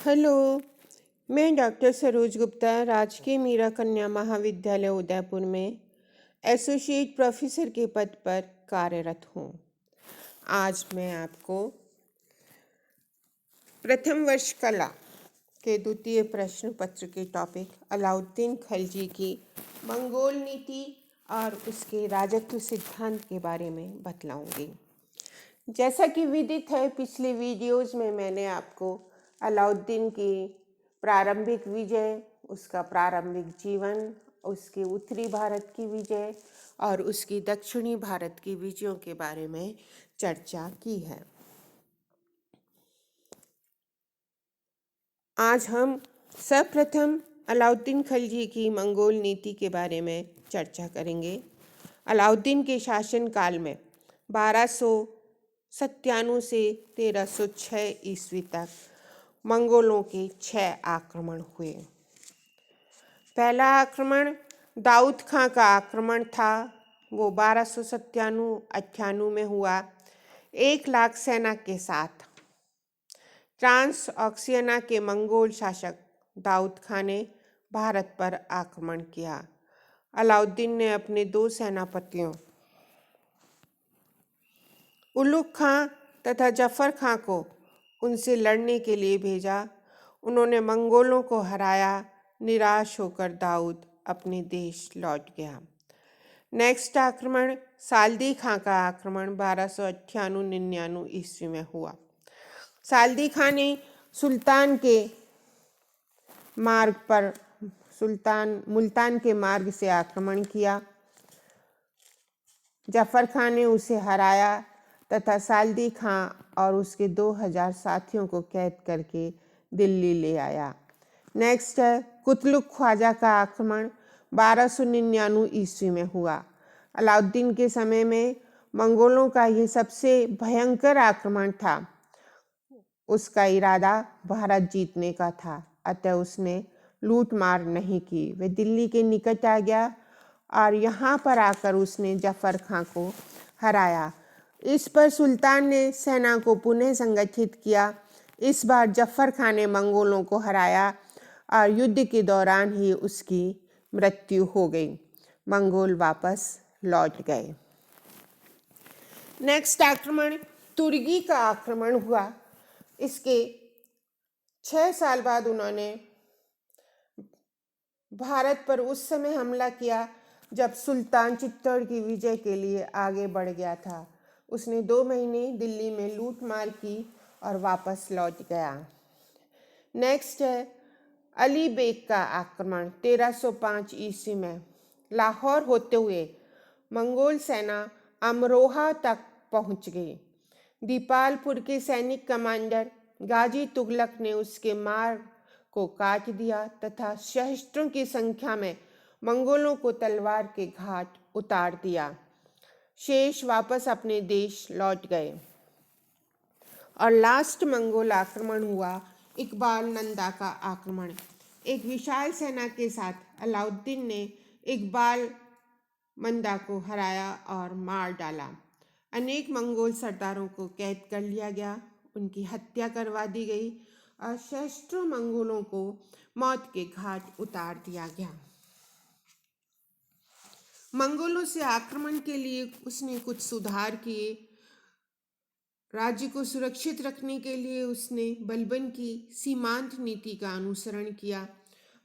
Hello, मैं doctor Saroj Gupta राजकीय मीरा कन्या महाविद्यालय उदयपुर में एसोसिएट प्रोफेसर के पद पर कार्यरत हूँ। आज मैं आपको प्रथम वर्ष कला के द्वितीय प्रश्न पत्र के टॉपिक अलाउद्दीन खिलजी की मंगोल नीति और उसके राजत्व सिद्धांत के बारे में बतलाऊंगी। जैसा कि विदित है, पिछले वीडियोस में मैंने आपको अलाउद्दीन की प्रारंभिक विजय, उसका प्रारंभिक जीवन, उसके उत्तरी भारत की विजय और उसकी दक्षिणी भारत की विजयों के बारे में चर्चा की है। आज हम सर्वप्रथम अलाउद्दीन खिलजी की मंगोल नीति के बारे में चर्चा करेंगे। अलाउद्दीन के शासनकाल में 1297 से 1306 ईस्वी तक मंगोलों के 6 आक्रमण हुए। पहला आक्रमण दाऊद खां का आक्रमण था, वो 1297-98 में हुआ। 1,00,000 सेना के साथ ट्रांस ऑक्सियाना के मंगोल शासक दाऊद खां ने भारत पर आक्रमण किया। अलाउद्दीन ने अपने 2 सेनापतियों उलुग खां तथा जफर खां को उनसे लड़ने के लिए भेजा। उन्होंने मंगोलों को हराया। निराश होकर दाऊद अपने देश लौट गया। नेक्स्ट आक्रमण साल्दी खां का आक्रमण 1298-99 ईस्वी में हुआ। साल्दी खां ने सुल्तान के मार्ग पर मुल्तान के मार्ग से आक्रमण किया। जफर खां ने उसे हराया तथा साल्दी खां और उसके 2000 साथियों को कैद करके दिल्ली ले आया। नेक्स्ट है कुतलुक ख्वाजा का आक्रमण 1299 ईस्वी में हुआ। अलाउद्दीन के समय में मंगोलों का यह सबसे भयंकर आक्रमण था। उसका इरादा भारत जीतने का था, अतः उसने लूट मार नहीं की। वह दिल्ली के निकट आ गया और यहाँ पर आकर उसने जफर खां को हराया। इस पर सुल्तान ने सेना को पुनः संगठित किया। इस बार जफर खां ने मंगोलों को हराया और युद्ध के दौरान ही उसकी मृत्यु हो गई। मंगोल वापस लौट गए। नेक्स्ट आक्रमण तुर्की का आक्रमण हुआ। इसके 6 साल बाद उन्होंने भारत पर उस समय हमला किया जब सुल्तान चित्तौड़ की विजय के लिए आगे बढ़ गया था। उसने 2 महीने दिल्ली में लूट मार की और वापस लौट गया। नेक्स्ट है अली बेग का आक्रमण 1305 ईस्वी में। लाहौर होते हुए मंगोल सेना अमरोहा तक पहुंच गई। दीपालपुर के सैनिक कमांडर गाजी तुगलक ने उसके मार्ग को काट दिया तथा सहस्त्रों की संख्या में मंगोलों को तलवार के घाट उतार दिया। शेष वापस अपने देश लौट गए। और लास्ट मंगोल आक्रमण हुआ इकबाल नंदा का आक्रमण। एक विशाल सेना के साथ अलाउद्दीन ने इकबाल मंदा को हराया और मार डाला। अनेक मंगोल सरदारों को कैद कर लिया गया, उनकी हत्या करवा दी गई और सहस्त्रों मंगोलों को मौत के घाट उतार दिया गया। मंगोलों से आक्रमण के लिए उसने कुछ सुधार किए। राज्य को सुरक्षित रखने के लिए उसने बलबन की सीमांत नीति का अनुसरण किया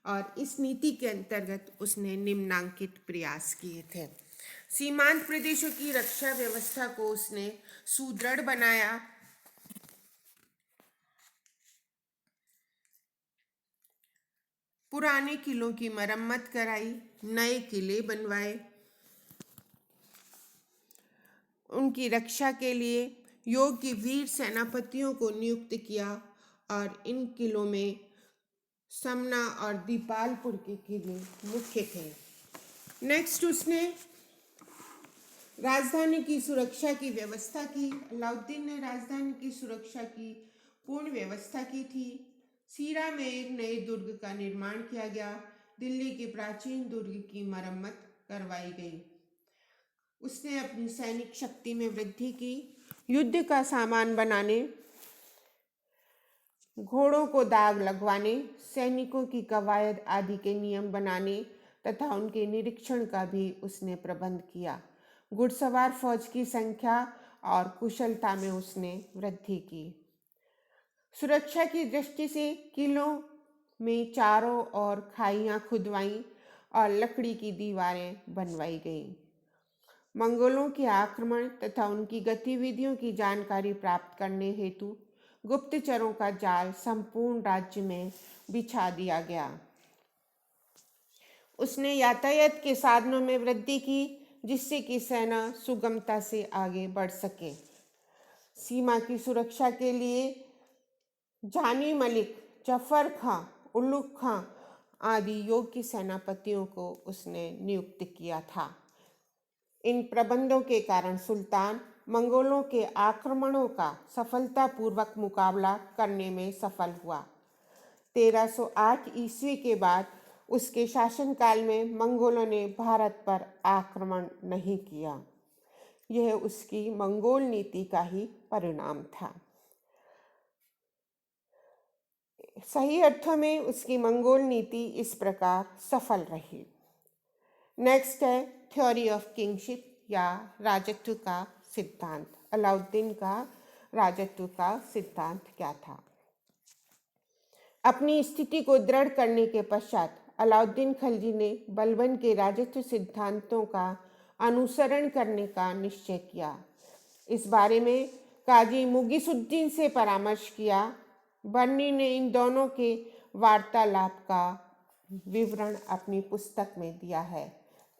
और इस नीति के अंतर्गत उसने निम्नांकित प्रयास किए थे। सीमांत प्रदेशों की रक्षा व्यवस्था को उसने सुदृढ़ बनाया। पुराने किलों की मरम्मत कराई, नए किले बनवाए। उनकी रक्षा के लिए योग्य वीर सेनापतियों को नियुक्त किया और इन किलों में समना और दीपालपुर के किले मुख्य थे। नेक्स्ट उसने राजधानी की सुरक्षा की व्यवस्था की। अलाउद्दीन ने राजधानी की सुरक्षा की पूर्ण व्यवस्था की थी। सीरा में एक नए दुर्ग का निर्माण किया गया। दिल्ली के प्राचीन दुर्ग की मरम्मत करवाई गई। उसने अपनी सैनिक शक्ति में वृद्धि की। युद्ध का सामान बनाने घोड़ों को दाग लगवाने, सैनिकों की कवायद आदि के नियम बनाने तथा उनके निरीक्षण का भी उसने प्रबंध किया। घुड़सवार फौज की संख्या और कुशलता में उसने वृद्धि की। सुरक्षा की दृष्टि से किलों में चारों ओर खाइयां खुदवाई और लकड़ी की दीवारें बनवाई गईं। मंगोलों के आक्रमण तथा उनकी गतिविधियों की जानकारी प्राप्त करने हेतु गुप्तचरों का जाल संपूर्ण राज्य में बिछा दिया गया। उसने यातायात के साधनों में वृद्धि की, जिससे कि सेना सुगमता से आगे बढ़ सके। सीमा की सुरक्षा के लिए जानी मलिक, जफर खां, उल्लुग खां आदि योग्य सेनापतियों को उसने नियुक्त किया था। इन प्रबंधों के कारण सुल्तान मंगोलों के आक्रमणों का सफलतापूर्वक मुकाबला करने में सफल हुआ। 1308 ईस्वी के बाद उसके शासनकाल में मंगोलों ने भारत पर आक्रमण नहीं किया। यह उसकी मंगोल नीति का ही परिणाम था। सही अर्थों में उसकी मंगोल नीति इस प्रकार सफल रही। नेक्स्ट है थ्योरी ऑफ किंगशिप या राजत्व का सिद्धांत। अलाउद्दीन का राजत्व का सिद्धांत क्या था? अपनी स्थिति को दृढ़ करने के पश्चात अलाउद्दीन खिलजी ने बलबन के राजत्व सिद्धांतों का अनुसरण करने का निश्चय किया। इस बारे में काजी मुगीसुद्दीन से परामर्श किया। बर्नी ने इन दोनों के वार्तालाप का विवरण अपनी पुस्तक में दिया है।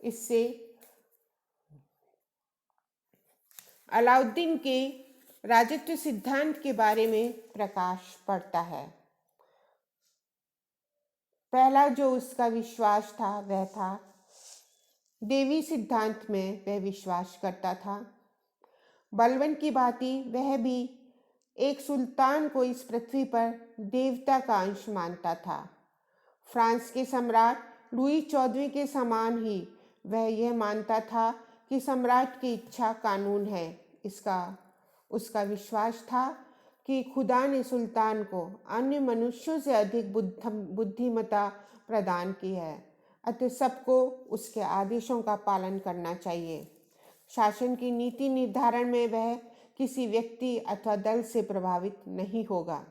इससे अलाउद्दीन के राजत्व सिद्धांत के बारे में प्रकाश पड़ता है। पहला जो उसका विश्वास था वह था देवी सिद्धांत में वह विश्वास करता था। बलबन की भांति वह भी एक सुल्तान को इस पृथ्वी पर देवता का अंश मानता था। फ्रांस के सम्राट लुई 14वें के समान ही वह यह मानता था कि सम्राट की इच्छा कानून है। उसका विश्वास था कि खुदा ने सुल्तान को अन्य मनुष्यों से अधिक बुद्धिमत्ता प्रदान की है, अतः सबको उसके आदेशों का पालन करना चाहिए। शासन की नीति निर्धारण में वह किसी व्यक्ति अथवा दल से प्रभावित नहीं होगा।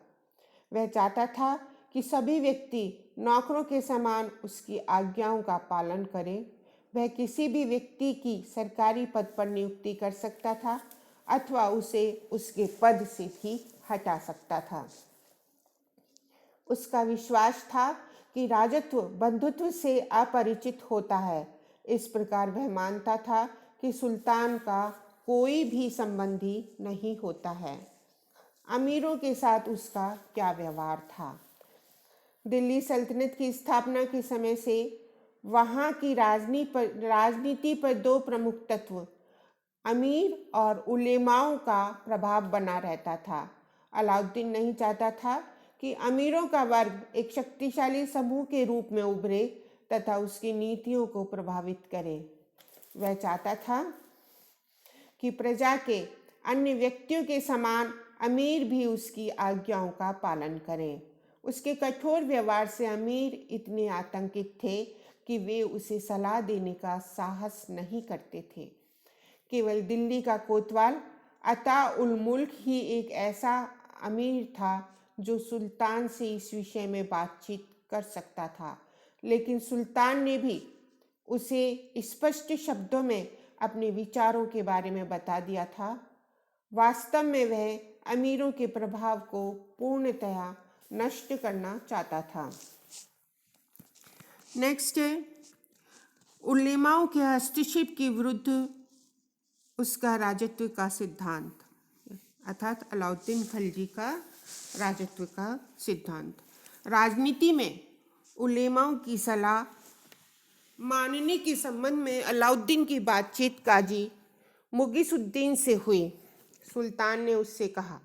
वह चाहता था कि सभी व्यक्ति नौकरों के समान उसकी आज्ञाओं का पालन करें। वह किसी भी व्यक्ति की सरकारी पद पर नियुक्ति कर सकता था अथवा उसे उसके पद से भी हटा सकता था। उसका विश्वास था कि राजत्व बंधुत्व से अपरिचित होता है। इस प्रकार वह मानता था कि सुल्तान का कोई भी संबंधी नहीं होता है। अमीरों के साथ उसका क्या व्यवहार था? दिल्ली सल्तनत की स्थापना के समय से वहाँ की राजनीति पर दो प्रमुख तत्व अमीर और उलेमाओं का प्रभाव बना रहता था। अलाउद्दीन नहीं चाहता था कि अमीरों का वर्ग एक शक्तिशाली समूह के रूप में उभरे तथा उसकी नीतियों को प्रभावित करे। वह चाहता था कि प्रजा के अन्य व्यक्तियों के समान अमीर भी उसकी आज्ञाओं का पालन करें। उसके कठोर व्यवहार से अमीर इतने आतंकित थे कि वे उसे सलाह देने का साहस नहीं करते थे। केवल दिल्ली का कोतवाल अता उल मुल्क ही एक ऐसा अमीर था जो सुल्तान से इस विषय में बातचीत कर सकता था, लेकिन सुल्तान ने भी उसे स्पष्ट शब्दों में अपने विचारों के बारे में बता दिया था। वास्तव में वह अमीरों के प्रभाव को पूर्णतया नष्ट करना चाहता था। नेक्स्ट है उलेमाओं के हस्तक्षेप के विरुद्ध उसका राजत्व का सिद्धांत, अर्थात अलाउद्दीन खिलजी का राजत्व का सिद्धांत। राजनीति में उलेमाओं की सलाह मानने के संबंध में अलाउद्दीन की बातचीत काजी मुगीसुद्दीन से हुई। सुल्तान ने उससे कहा,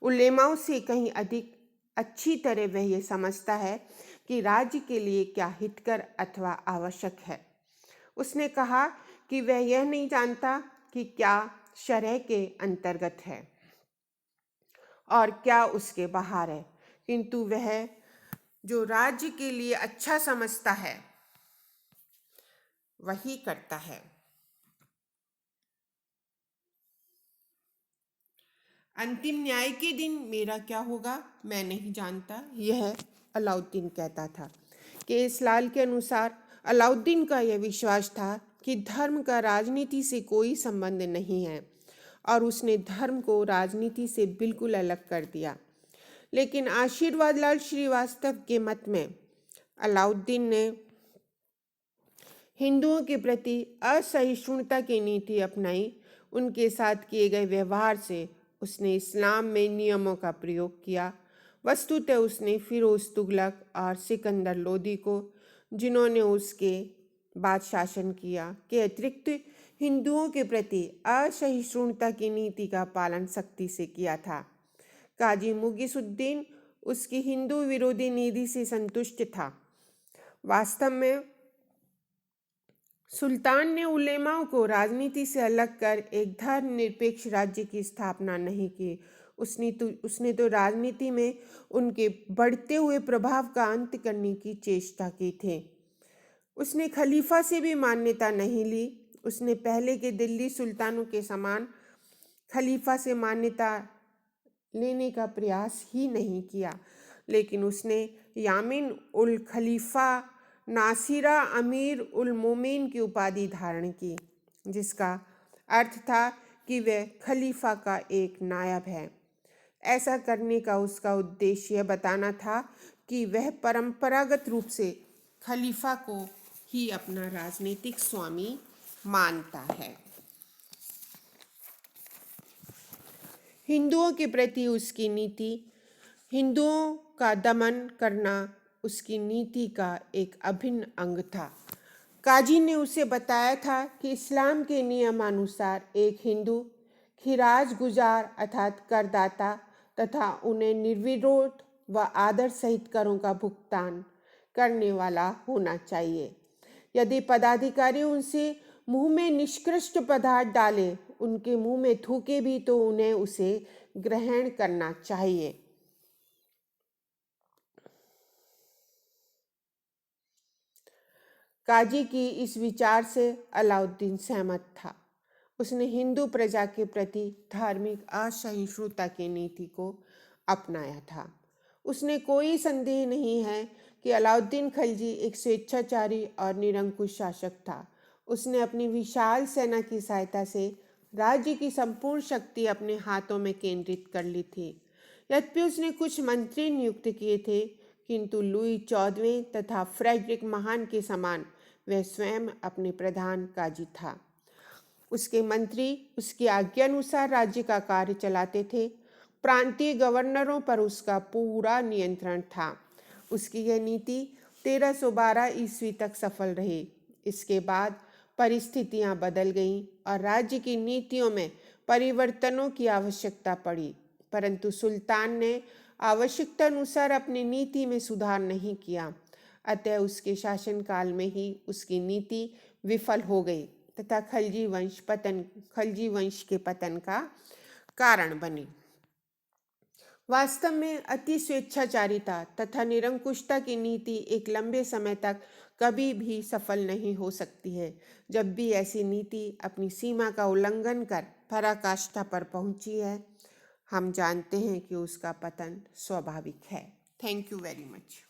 उलेमाओं से कहीं अधिक अच्छी तरह वह ये समझता है कि राज्य के लिए क्या हितकर अथवा आवश्यक है। उसने कहा कि वह यह नहीं जानता कि क्या शरह के अंतर्गत है और क्या उसके बाहर है, किंतु वह जो राज्य के लिए अच्छा समझता है वही करता है। अंतिम न्याय के दिन मेरा क्या होगा मैं नहीं जानता, यह अलाउद्दीन कहता था। केसलाल के अनुसार अलाउद्दीन का यह विश्वास था कि धर्म का राजनीति से कोई संबंध नहीं है और उसने धर्म को राजनीति से बिल्कुल अलग कर दिया। लेकिन आशीर्वाद लाल श्रीवास्तव के मत में अलाउद्दीन ने हिंदुओं के प्रति असहिष्णुता की नीति अपनाई। उनके साथ किए गए व्यवहार से उसने इस्लाम में नियमों का प्रयोग किया। वस्तुतः उसने फिरोज तुगलक और सिकंदर लोदी को, जिन्होंने उसके बाद शासन किया, के अतिरिक्त हिंदुओं के प्रति असहिष्णुता की नीति का पालन सख्ती से किया था। काजी मुगीसुद्दीन उसकी हिंदू विरोधी नीति से संतुष्ट था। वास्तव में सुल्तान ने उलेमाओं को राजनीति से अलग कर एक धर्मनिरपेक्ष राज्य की स्थापना नहीं की। उसने तो राजनीति में उनके बढ़ते हुए प्रभाव का अंत करने की चेष्टा की थी। उसने खलीफा से भी मान्यता नहीं ली। उसने पहले के दिल्ली सुल्तानों के समान खलीफा से मान्यता लेने का प्रयास ही नहीं किया, लेकिन उसने यामिन उल खलीफा नासिरा अमीर उल मोमिन की उपाधि धारण की, जिसका अर्थ था कि वह खलीफा का एक नायब है। ऐसा करने का उसका उद्देश्य यह बताना था कि वह परंपरागत रूप से खलीफा को ही अपना राजनीतिक स्वामी मानता है। हिंदुओं के प्रति उसकी नीति, हिंदुओं का दमन करना उसकी नीति का एक अभिन्न अंग था। काजी ने उसे बताया था कि इस्लाम के नियमानुसार एक हिंदू खिराज गुजार अर्थात करदाता तथा उन्हें निर्विरोध व आदर सहित करों का भुगतान करने वाला होना चाहिए। यदि पदाधिकारी उनसे मुंह में निष्कृष्ट पदार्थ डाले, उनके मुंह में थूके भी, तो उन्हें उसे ग्रहण करना चाहिए। काजी की इस विचार से अलाउद्दीन सहमत था। उसने हिंदू प्रजा के प्रति धार्मिक असहिष्णुता की नीति को अपनाया था। उसने कोई संदेह नहीं है कि अलाउद्दीन खिलजी एक स्वेच्छाचारी और निरंकुश शासक था। उसने अपनी विशाल सेना की सहायता से राज्य की संपूर्ण शक्ति अपने हाथों में केंद्रित कर ली थी। यद्यपि उसने कुछ मंत्री नियुक्त किए थे, किंतु लुई 14वें तथा फ्रेडरिक महान के समान वह स्वयं अपने प्रधान काजी था। उसके मंत्री उसकी आज्ञानुसार राज्य का कार्य चलाते थे। प्रांतीय गवर्नरों पर उसका पूरा नियंत्रण था। उसकी यह नीति 1312 ईस्वी तक सफल रही। इसके बाद परिस्थितियां बदल गईं और राज्य की नीतियों में परिवर्तनों की आवश्यकता पड़ी, परंतु सुल्तान ने आवश्यकता अनुसार अपनी नीति में सुधार नहीं किया। अतः उसके शासनकाल में ही उसकी नीति विफल हो गई तथा खलजी वंश के पतन का कारण बनी। वास्तव में अति स्वेच्छाचारिता तथा निरंकुशता की नीति एक लंबे समय तक कभी भी सफल नहीं हो सकती है। जब भी ऐसी नीति अपनी सीमा का उल्लंघन कर पराकाष्ठा पर पहुंची है, हम जानते हैं कि उसका पतन स्वाभाविक है। Thank you very much.